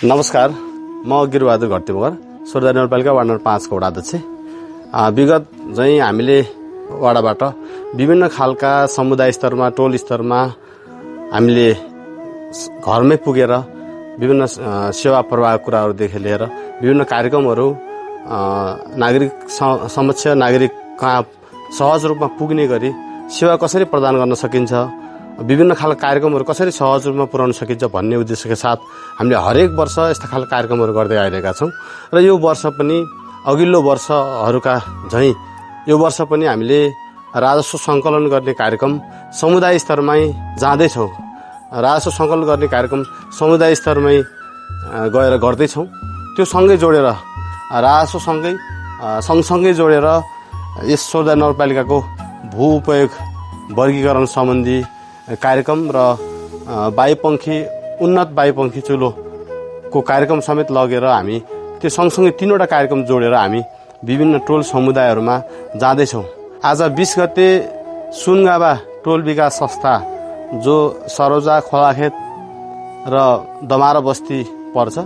नमस्कार, म गिरिबहादुर घट्टी मगर सोरदा नगरपालिका वार्ड नम्बर 5 को वडा अध्यक्ष। विगत चाहिँ हामीले वडाबाट विभिन्न खालका समुदाय स्तरमा टोल स्तरमा हामीले घरमै पुगेर विभिन्न सेवा प्रवाहको कुराहरूदेखि लिएर विभिन्न कार्यक्रमहरू नागरिक समक्ष नागरिक कहाँ सहज रूपमा पुग्ने गरी सेवा कसरी प्रदान गर्न सकिन्छ, विभिन्न खालका कार्यक्रमहरू कसरी सहज रूपमा पुर्याउन सकिन्छ भन्ने उद्देश्यका साथ हामीले हरेक वर्ष यस्ता खालका कार्यक्रमहरू गर्दै आइरहेका छौँ र यो वर्ष पनि अघिल्लो वर्षहरूका झैँ यो वर्ष पनि हामीले राजस्व सङ्कलन गर्ने कार्यक्रम समुदाय स्तरमै जाँदैछौँ। राजस्व सङ्कलन गर्ने कार्यक्रम समुदाय स्तरमै गएर गर्दैछौँ। त्यो सँगै जोडेर राजस्व सँगसँगै जोडेर यस सोरदा नगरपालिकाको भू उपयोग वर्गीकरण सम्बन्धी कार्यक्रम र उन्नत बायुपङ्खी चुलोको कार्यक्रम समेत लगेर हामी त्यो सँगसँगै 3वटा कार्यक्रम जोडेर हामी विभिन्न टोल समुदायहरूमा जाँदैछौँ। आज 20 गते सुनगाबा टोल विकास संस्था जो सरोजा खोलाखेत र दमारा बस्ती पर्छ,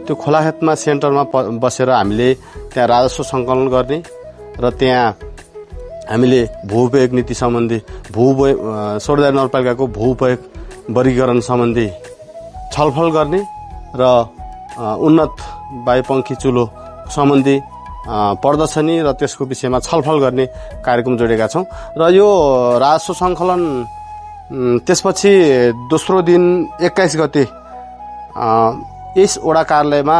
त्यो खोलाखेतमा सेन्टरमा बसेर हामीले त्यहाँ राजस्व सङ्कलन गर्ने र त्यहाँ हामीले भू उपयोग नीति सम्बन्धी सोरदा नगरपालिकाको भू उपयोग वर्गीकरण सम्बन्धी छलफल गर्ने र उन्नत बायुपङ्खी चुलो सम्बन्धी प्रदर्शनी र त्यसको विषयमा छलफल गर्ने कार्यक्रम जोडेका छौँ। र यो राजस्व सङ्कलन त्यसपछि दोस्रो दिन 21 गते यस वडा कार्यालयमा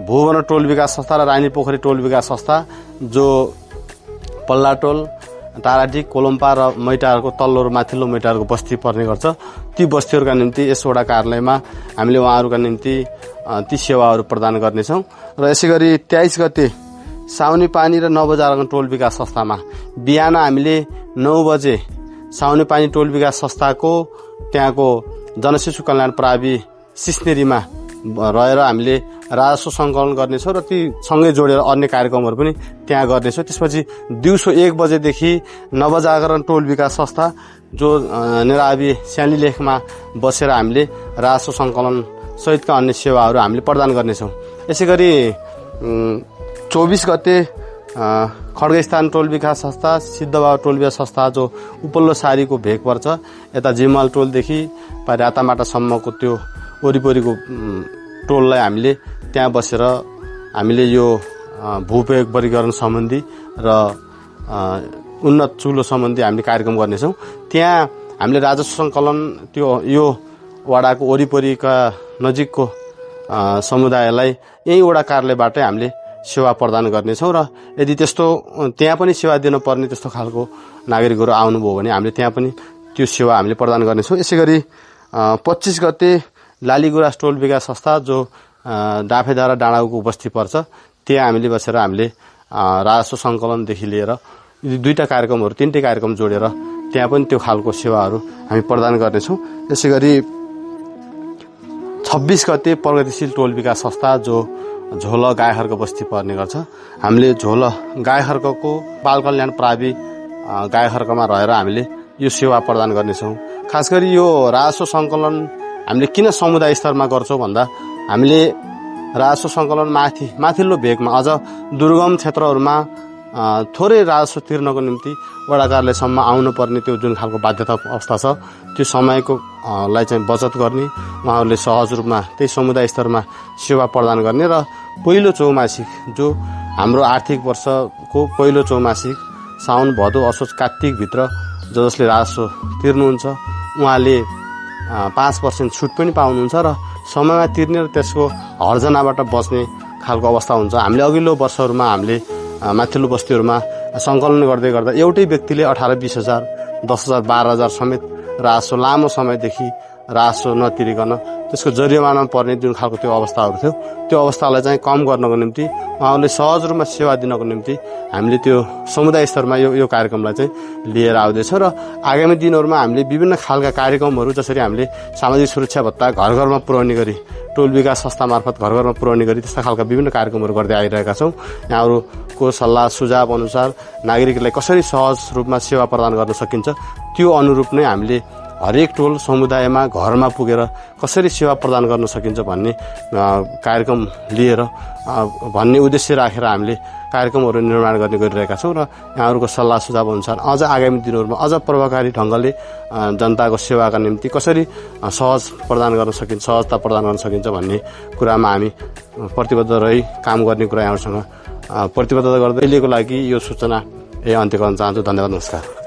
भुवन टोल विकास संस्था र रानी पोखरी टोल विकास संस्था जो पल्ला टोल टाराडी कोलम्पा र मैटारको तल्लो र माथिल्लो मैटारको बस्ती पर्ने गर्छ, ती बस्तीहरूका निम्ति यस वडा कार्यालयमा हामीले उहाँहरूका निम्ति ती सेवाहरू प्रदान गर्नेछौँ। र यसै गरी 23 गते साउनी पानी र नवजारगन टोल विकास संस्थामा बिहान हामीले 9 बजे साउनी पानी टोल विकास संस्थाको त्यहाँको जनशिशु कल्याण प्रावि सिस्नेरीमा रहेर हामीले राजस्व सङ्कलन गर्नेछौँ र ती सँगै जोडेर अन्य कार्यक्रमहरू पनि त्यहाँ गर्नेछौँ। त्यसपछि दिउँसो 1 बजेदेखि नवजागरण टोल विकास संस्था जो नेराबी स्यालीलेखमा बसेर हामीले राजस्व सङ्कलन सहितका अन्य सेवाहरू हामीले प्रदान गर्नेछौँ। यसै गरी 24 गते खड्गस्थान टोल विकास संस्था सिद्धबाबा टोल विकास संस्था जो उपल्लो सारीको भेग पर्छ, यता जिमाल टोलदेखि रातामाटासम्मको त्यो वरिपरिको टोललाई हामीले त्यहाँ बसेर हामीले यो भूउपयोग वर्गीकरण सम्बन्धी र उन्नत चुलो सम्बन्धी हामीले कार्यक्रम गर्नेछौँ। त्यहाँ हामीले राजस्व सङ्कलन त्यो यो वडाको वरिपरिका नजिकको समुदायलाई यही वडा कार्यालयबाटै हामीले सेवा प्रदान गर्नेछौँ र यदि त्यस्तो त्यहाँ पनि सेवा दिनुपर्ने त्यस्तो खालको नागरिकहरू आउनुभयो भने हामीले त्यहाँ पनि त्यो सेवा हामीले प्रदान गर्नेछौँ। यसै गरी 25 गते लालीगुराँस टोल विकास संस्था जो डाँफेधारा डाँडाउको बस्ती पर्छ, त्यहाँ हामीले बसेर हामीले राजस्व सङ्कलनदेखि लिएर 2टा कार्यक्रमहरू 3टै कार्यक्रम जोडेर त्यहाँ पनि त्यो खालको सेवाहरू हामी प्रदान गर्नेछौँ। यसै गरी 26 गते प्रगतिशील टोल विकास संस्था जो झोल गाईहर्क बस्ती पर्ने गर्छ, हामीले झोल गाईहर्कको बाल कल्याण प्रावि गाईहर्कमा रहेर हामीले यो सेवा प्रदान गर्नेछौँ। खास गरी यो राजस्व सङ्कलन हामीले किन समुदाय स्तरमा गर्छौँ भन्दा हामीले राजस्व सङ्कलन माथिल्लो भेगमा अझ दुर्गम क्षेत्रहरूमा थोरै राजस्व तिर्नको निम्ति वडा कार्यालयसम्म आउनुपर्ने त्यो जुन खालको बाध्यता अवस्था छ, त्यो समयको लाई चाहिँ बचत गर्ने, उहाँहरूले सहज रूपमा त्यही समुदाय स्तरमा सेवा प्रदान गर्ने र पहिलो चौमासिक जो हाम्रो आर्थिक वर्षको पहिलो चौमासिक साउन भदौ असोज कार्तिकभित्र जसले राजस्व तिर्नुहुन्छ उहाँले 5% छुट पनि पाउनुहुन्छ र समयमा तिर्ने र त्यसको हर्जनाबाट बच्ने खालको अवस्था हुन्छ। हामीले अघिल्लो वर्षहरूमा हामीले माथिल्लो बस्तीहरूमा सङ्कलन गर्दै गर्दा एउटै व्यक्तिले 18-20 हजार 10 हजार 12 हजार समेत राजस्व लामो समयदेखि राजस्व नतिरिकन त्यसको जरिमानामा पर्ने जुन खालको त्यो अवस्थाहरू थियो, त्यो अवस्थालाई चाहिँ कम गर्नको निम्ति उहाँहरूले सहज रूपमा सेवा दिनको निम्ति हामीले त्यो समुदाय स्तरमा यो कार्यक्रमलाई चाहिँ लिएर आउँदैछौँ। र आगामी दिनहरूमा हामीले विभिन्न खालका कार्यक्रमहरू जसरी हामीले सामाजिक सुरक्षा भत्ता घर घरमा पुर्याउने गरी टोल विकास संस्था मार्फत घर घरमा पुर्याउने गरी त्यस्ता खालका विभिन्न कार्यक्रमहरू गर्दै आइरहेका छौँ। यहाँहरूको सल्लाह सुझाव अनुसार नागरिकलाई कसरी सहज रूपमा सेवा प्रदान गर्न सकिन्छ त्यो अनुरूप नै हामीले हरेक टोल समुदायमा घरमा पुगेर कसरी सेवा प्रदान गर्न सकिन्छ भन्ने कार्यक्रम लिएर भन्ने उद्देश्य राखेर हामीले कार्यक्रमहरू निर्माण गर्ने गरिरहेका छौँ र यहाँहरूको सल्लाह सुझाव अनुसार अझ आगामी दिनहरूमा अझ प्रभावकारी ढङ्गले जनताको सेवाका निम्ति कसरी सहजता प्रदान गर्न सकिन्छ भन्ने कुरामा हामी प्रतिबद्ध रही काम गर्ने कुरा यहाँहरूसँग प्रतिबद्धता गर्दै अहिलेको लागि यो सूचना अन्त्य गर्न चाहन्छु। धन्यवाद, नमस्कार।